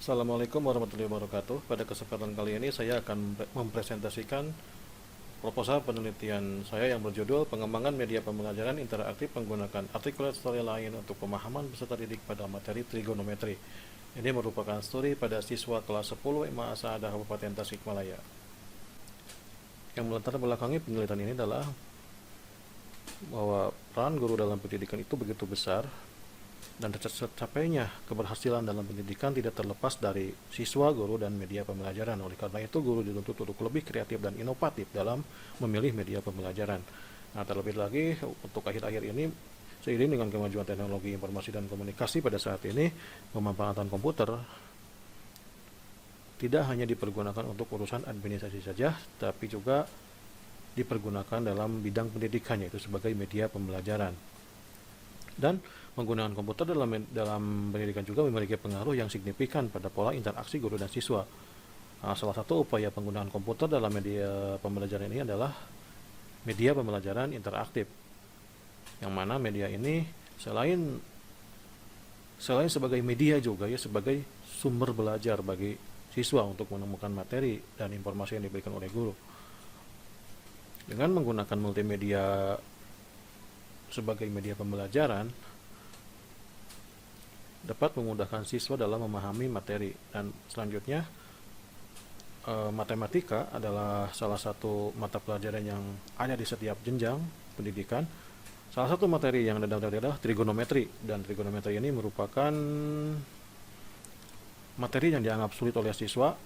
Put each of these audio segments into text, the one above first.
Assalamualaikum warahmatullahi wabarakatuh. Pada kesempatan kali ini saya akan mempresentasikan proposal penelitian saya yang berjudul Pengembangan Media Pembelajaran Interaktif Menggunakan Articulate Storyline untuk Pemahaman Peserta Didik pada Materi Trigonometri. Ini merupakan studi pada siswa kelas 10 SMA Asada Kabupaten Tasikmalaya. Yang melatar belakangi penelitian ini adalah bahwa peran guru dalam pendidikan itu begitu besar, dan tercapainya keberhasilan dalam pendidikan tidak terlepas dari siswa, guru, dan media pembelajaran. Oleh karena itu, guru dituntut untuk lebih kreatif dan inovatif dalam memilih media pembelajaran. Nah, terlebih lagi untuk akhir-akhir ini, seiring dengan kemajuan teknologi informasi dan komunikasi pada saat ini, pemanfaatan komputer tidak hanya dipergunakan untuk urusan administrasi saja, tapi juga dipergunakan dalam bidang pendidikan, yaitu sebagai media pembelajaran. Dan menggunakan komputer dalam pendidikan juga memiliki pengaruh yang signifikan pada pola interaksi guru dan siswa. Salah satu upaya penggunaan komputer dalam media pembelajaran ini adalah media pembelajaran interaktif, yang mana media ini selain sebagai media juga ya sebagai sumber belajar bagi siswa untuk menemukan materi dan informasi yang diberikan oleh guru. Dengan menggunakan multimedia sebagai media pembelajaran dapat memudahkan siswa dalam memahami materi. Dan selanjutnya, matematika adalah salah satu mata pelajaran yang ada di setiap jenjang pendidikan. Salah satu materi yang ada adalah trigonometri, dan trigonometri ini merupakan materi yang dianggap sulit oleh siswa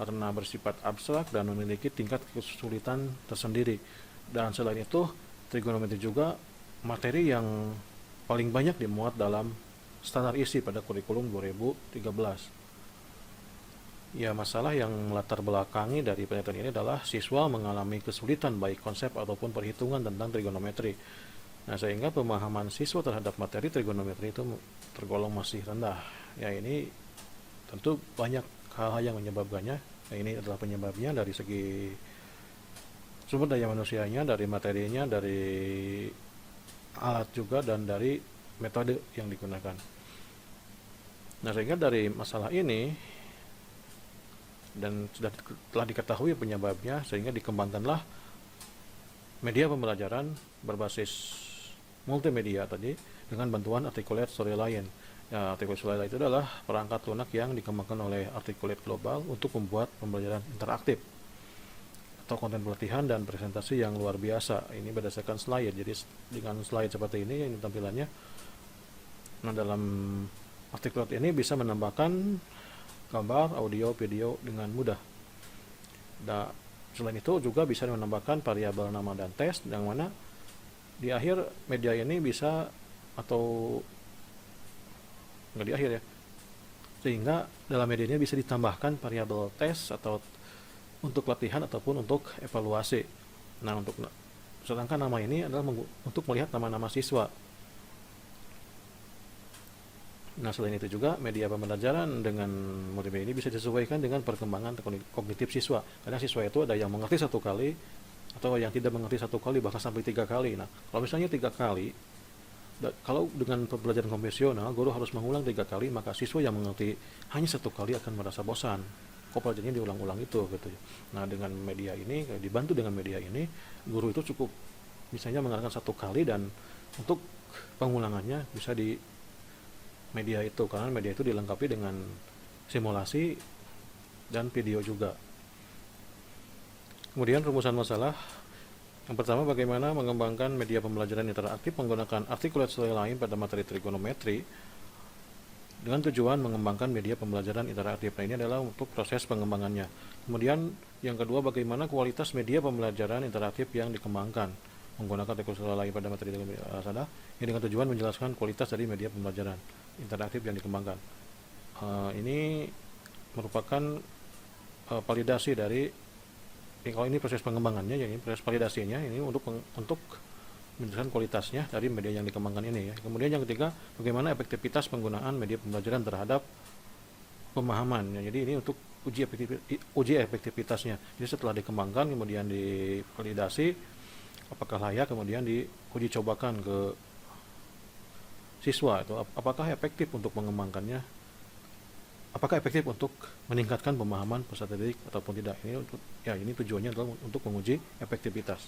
karena bersifat abstrak dan memiliki tingkat kesulitan tersendiri. Dan selain itu, trigonometri juga materi yang paling banyak dimuat dalam standar isi pada kurikulum 2013. Ya, masalah yang melatar belakangi dari penelitian ini adalah siswa mengalami kesulitan baik konsep ataupun perhitungan tentang trigonometri. Nah, sehingga pemahaman siswa terhadap materi trigonometri itu tergolong masih rendah. Ya, ini tentu banyak hal-hal yang menyebabkannya. Nah, ini adalah penyebabnya dari segi sumber daya manusianya, dari materinya, dari alat juga, dan dari metode yang digunakan. Nah, sehingga dari masalah ini dan telah diketahui penyebabnya, sehingga dikembangkanlah media pembelajaran berbasis multimedia tadi dengan bantuan Articulate Storyline. Ya, Articulate Storyline itu adalah perangkat lunak yang dikembangkan oleh Articulate Global untuk membuat pembelajaran interaktif atau konten pelatihan dan presentasi yang luar biasa. Ini berdasarkan slide, jadi dengan slide seperti ini yang tampilannya. Nah, dalam Articulate ini bisa menambahkan gambar, audio, video dengan mudah. Nah, selain itu juga bisa menambahkan variabel nama dan tes, yang mana di akhir media ini bisa, atau nggak di akhir ya, sehingga dalam media ini bisa ditambahkan variabel tes atau untuk latihan ataupun untuk evaluasi. Nah, sedangkan nama ini adalah untuk melihat nama-nama siswa. Nah, selain itu juga media pembelajaran dengan multimedia ini bisa disesuaikan dengan perkembangan kognitif siswa. Karena siswa itu ada yang mengerti satu kali atau yang tidak mengerti satu kali, bahkan sampai 3 kali. Nah, kalau misalnya 3 kali, kalau dengan pembelajaran konvensional guru harus mengulang 3 kali, maka siswa yang mengerti hanya 1 kali akan merasa bosan. Kok pelajarannya diulang-ulang itu gitu. Nah, dengan media ini, dibantu dengan media ini, guru itu cukup misalnya mengarahkan 1 kali, dan untuk pengulangannya bisa di media itu, karena media itu dilengkapi dengan simulasi dan video juga. Kemudian rumusan masalah yang pertama, bagaimana mengembangkan media pembelajaran interaktif menggunakan Articulate Storyline pada materi trigonometri dengan tujuan mengembangkan media pembelajaran interaktif. Nah, ini adalah untuk proses pengembangannya. Kemudian yang kedua, bagaimana kualitas media pembelajaran interaktif yang dikembangkan menggunakan Articulate Storyline pada materi Asada, ini dengan tujuan menjelaskan kualitas dari media pembelajaran interaktif yang dikembangkan. Ini merupakan validasi dari kalau ini proses pengembangannya, ya ini proses validasinya, ini untuk menjelaskan kualitasnya dari media yang dikembangkan ini ya. Kemudian yang ketiga, bagaimana efektivitas penggunaan media pembelajaran terhadap pemahaman ya. Jadi ini untuk uji efektivitasnya. Jadi setelah dikembangkan kemudian divalidasi apakah layak, kemudian diuji cobakan ke siswa itu apakah efektif untuk mengembangkannya apakah efektif untuk meningkatkan pemahaman peserta didik ataupun tidak. Ini tujuannya adalah untuk menguji efektivitas.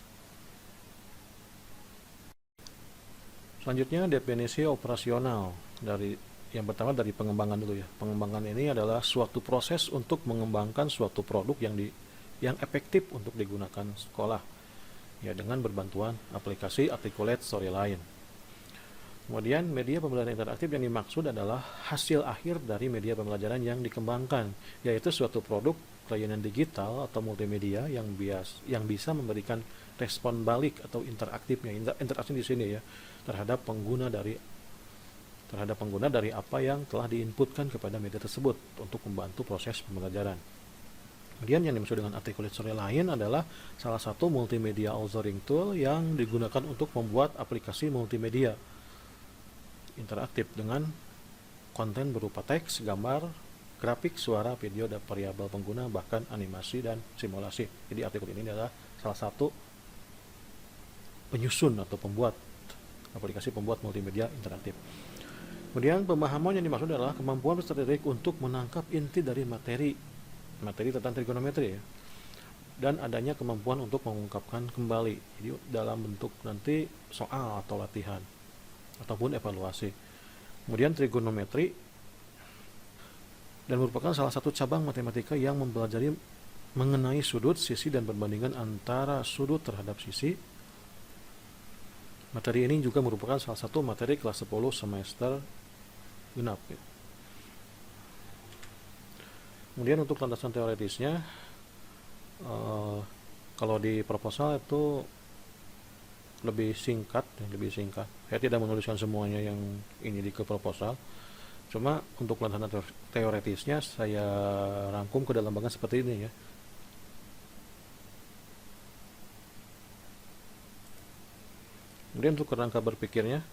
Selanjutnya definisi operasional. Yang pertama dari pengembangan dulu ya. Pengembangan ini adalah suatu proses untuk mengembangkan suatu produk yang efektif untuk digunakan sekolah ya, dengan berbantuan aplikasi articulate storyline. Kemudian media pembelajaran interaktif yang dimaksud adalah hasil akhir dari media pembelajaran yang dikembangkan, yaitu suatu produk layanan digital atau multimedia yang bisa memberikan respon balik atau interaktifnya. Interaksi di sini ya, terhadap pengguna dari apa yang telah diinputkan kepada media tersebut untuk membantu proses pembelajaran. Kemudian yang dimaksud dengan articulate storyline adalah salah satu multimedia authoring tool yang digunakan untuk membuat aplikasi multimedia interaktif dengan konten berupa teks, gambar, grafik, suara, video, dan variabel pengguna, bahkan animasi dan simulasi. Jadi artikel ini adalah salah satu penyusun atau aplikasi pembuat multimedia interaktif. Kemudian pemahaman yang dimaksud adalah kemampuan peserta didik untuk menangkap inti dari materi tentang trigonometri ya, dan adanya kemampuan untuk mengungkapkan kembali, jadi dalam bentuk nanti soal atau latihan ataupun evaluasi. Kemudian trigonometri dan merupakan salah satu cabang matematika yang mempelajari mengenai sudut, sisi, dan perbandingan antara sudut terhadap sisi. Materi ini juga merupakan salah satu materi kelas 10 semester genap. Kemudian untuk landasan teoritisnya, kalau di proposal itu lebih singkat. Saya tidak menuliskan semuanya yang ini di proposal. Cuma untuk landasan teoritisnya saya rangkum ke dalam bagian seperti ini ya. Kemudian untuk kerangka berpikirnya,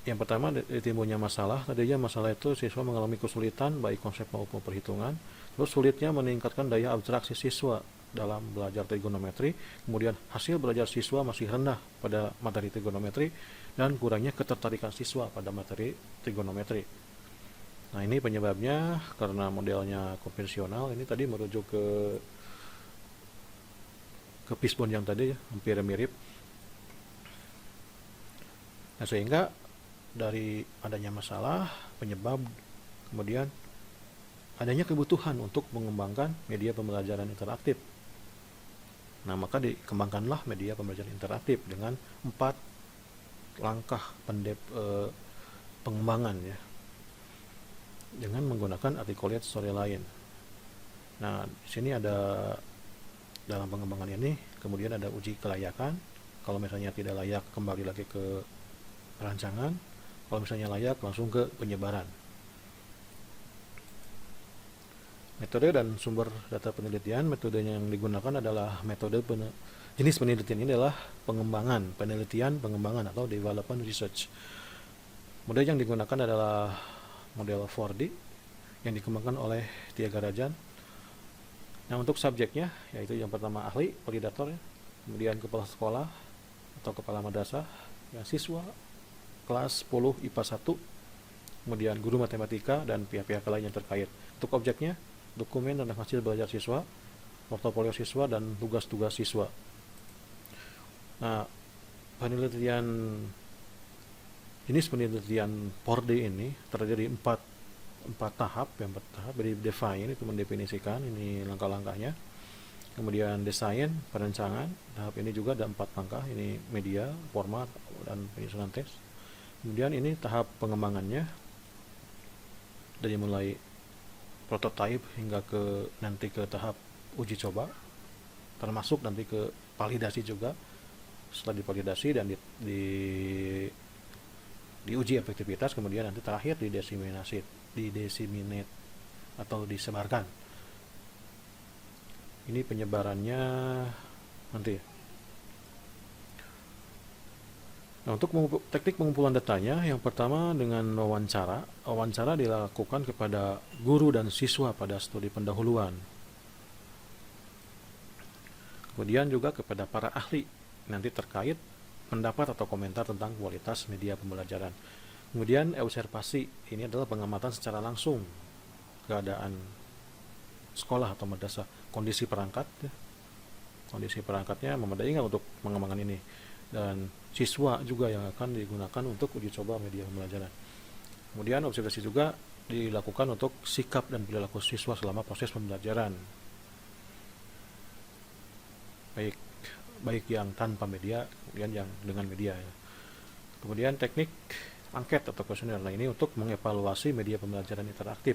yang pertama timbulnya masalah. Tadinya masalah itu siswa mengalami kesulitan baik konsep maupun perhitungan. Terus sulitnya meningkatkan daya abstraksi siswa dalam belajar trigonometri. Kemudian hasil belajar siswa masih rendah pada materi trigonometri dan kurangnya ketertarikan siswa pada materi trigonometri. Nah, ini penyebabnya karena modelnya konvensional. Ini tadi merujuk ke fishbone yang tadi ya, hampir mirip. Nah, sehingga dari adanya masalah, penyebab, kemudian adanya kebutuhan untuk mengembangkan media pembelajaran interaktif. Nah, maka dikembangkanlah media pembelajaran interaktif dengan 4 langkah pengembangan ya, dengan menggunakan articulate storyline. Nah, di sini ada dalam pengembangan ini, kemudian ada uji kelayakan. Kalau misalnya tidak layak, kembali lagi ke rancangan. Kalau misalnya layak, langsung ke penyebaran. Metode dan sumber data penelitian. Metode yang digunakan adalah jenis penelitian ini adalah pengembangan atau development research. Model yang digunakan adalah model 4D yang dikembangkan oleh Tiaga Rajan. Nah, untuk subjeknya yaitu yang pertama ahli, validator, kemudian kepala sekolah atau kepala madrasah, ya, siswa kelas 10 IPA 1, kemudian guru matematika dan pihak-pihak lain yang terkait. Untuk objeknya, dokumen tentang hasil belajar siswa, portofolio siswa, dan tugas-tugas siswa. Nah, jenis penelitian 4D ini terdiri dari empat tahap. Yang pertama dari define, itu mendefinisikan, ini langkah-langkahnya. Kemudian desain, perencanaan, tahap ini juga ada 4 langkah, ini media, format, dan penyusunan teks. Kemudian ini tahap pengembangannya dari mulai prototype hingga nanti ke tahap uji coba, termasuk nanti ke validasi juga. Setelah divalidasi dan diuji efektivitas, kemudian nanti terakhir disseminate atau disebarkan. Ini penyebarannya nanti. Nah, untuk teknik pengumpulan datanya, yang pertama dengan wawancara. Wawancara dilakukan kepada guru dan siswa pada studi pendahuluan. Kemudian juga kepada para ahli nanti terkait pendapat atau komentar tentang kualitas media pembelajaran. Kemudian observasi, ini adalah pengamatan secara langsung keadaan sekolah atau madrasah, kondisi perangkat ya. Kondisi perangkatnya memadai nggak untuk mengembangkan ini, dan siswa juga yang akan digunakan untuk uji coba media pembelajaran. Kemudian observasi juga dilakukan untuk sikap dan perilaku siswa selama proses pembelajaran, baik yang tanpa media, kemudian yang dengan media ya. Kemudian teknik angket atau kuesioner, nah ini untuk mengevaluasi media pembelajaran interaktif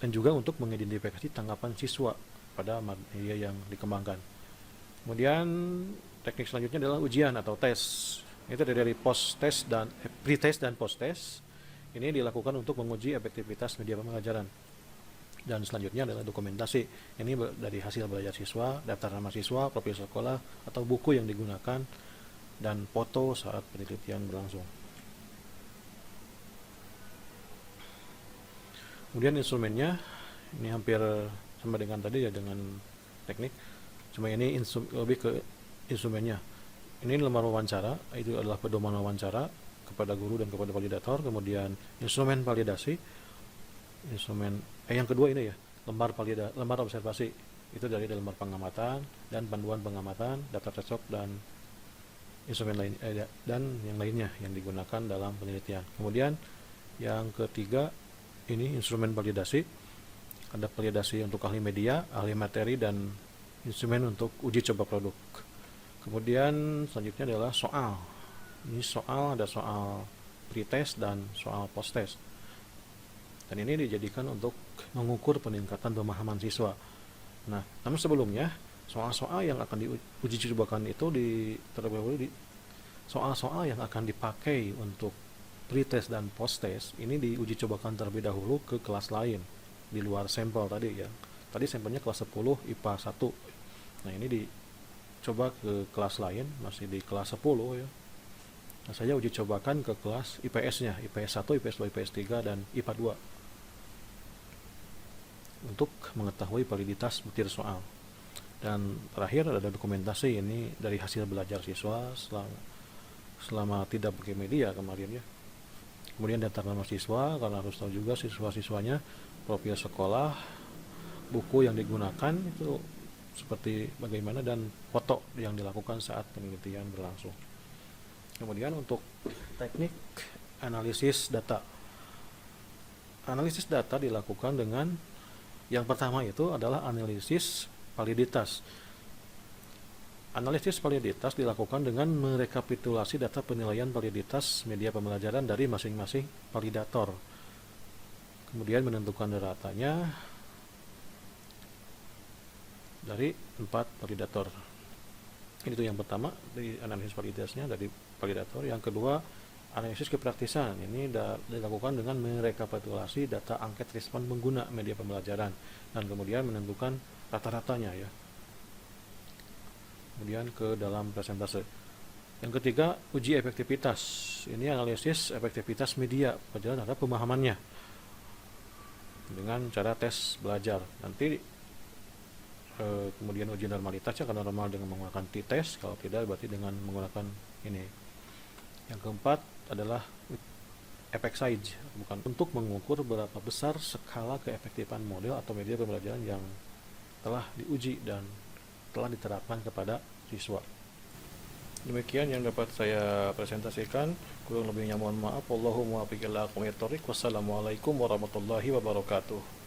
dan juga untuk mengidentifikasi tanggapan siswa pada media yang dikembangkan. Kemudian teknik selanjutnya adalah ujian atau tes. Itu dari post-test dan pre-test dan post-test. Ini dilakukan untuk menguji efektivitas media pembelajaran. Dan selanjutnya adalah dokumentasi. Ini dari hasil belajar siswa, daftar nama siswa, profil sekolah, atau buku yang digunakan, dan foto saat penelitian berlangsung. Kemudian instrumennya, ini hampir sama dengan tadi ya, dengan teknik. Cuma ini lebih ke instrumennya. Ini lembar wawancara, itu adalah pedoman wawancara kepada guru dan kepada validator. Kemudian instrumen validasi, yang kedua ini ya, lembar observasi, itu dari lembar pengamatan dan panduan pengamatan, data cocok, dan instrumen lain dan yang lainnya yang digunakan dalam penelitian. Kemudian yang ketiga ini instrumen validasi, ada validasi untuk ahli media, ahli materi, dan instrumen untuk uji coba produk. Kemudian selanjutnya adalah soal. Ini ada soal pre-test dan soal post-test. Dan ini dijadikan untuk mengukur peningkatan pemahaman siswa. Nah, namun sebelumnya soal-soal yang akan diuji cobakan itu terlebih dahulu soal-soal yang akan dipakai untuk pre-test dan post-test ini diuji cobakan terlebih dahulu ke kelas lain di luar sampel tadi ya. Tadi sampelnya kelas 10 IPA 1. Nah, ini dicoba ke kelas lain, masih di kelas 10 ya. Nah, saya uji cobakan ke kelas IPS-nya, IPS 1, IPS 2, IPS 3, dan IPA 2 untuk mengetahui validitas butir soal. Dan terakhir ada dokumentasi, ini dari hasil belajar siswa selama tidak pakai media kemarin ya. Kemudian daftar nama siswa, karena harus tahu juga siswa-siswanya, profil sekolah, buku yang digunakan itu seperti bagaimana, dan foto yang dilakukan saat penelitian berlangsung. Kemudian untuk teknik analisis data. Analisis data dilakukan dengan yang pertama itu adalah analisis validitas. Analisis validitas dilakukan dengan merekapitulasi data penilaian validitas media pembelajaran dari masing-masing validator. Kemudian menentukan datanya dari 4 validator. Itu yang pertama, dari analisis validitasnya dari validator. Yang kedua, analisis kepraktisan. Ini dilakukan dengan merekapitulasi data angket respon pengguna media pembelajaran dan kemudian menentukan rata-ratanya ya. Kemudian ke dalam presentase. Yang ketiga, uji efektivitas. Ini analisis efektivitas media pelajaran terhadap pemahamannya dengan cara tes belajar. Nanti kemudian uji normalitasnya, kalau normal dengan menggunakan t-test, kalau tidak berarti dengan menggunakan ini. Yang keempat adalah effect size, bukan untuk mengukur berapa besar skala keefektifan model atau media pembelajaran yang telah diuji dan telah diterapkan kepada siswa. Demikian yang dapat saya presentasikan. Kurang lebihnya mohon maaf. Wallahu muwaffiq ila aqwamit thoriq. Wassalamualaikum warahmatullahi wabarakatuh.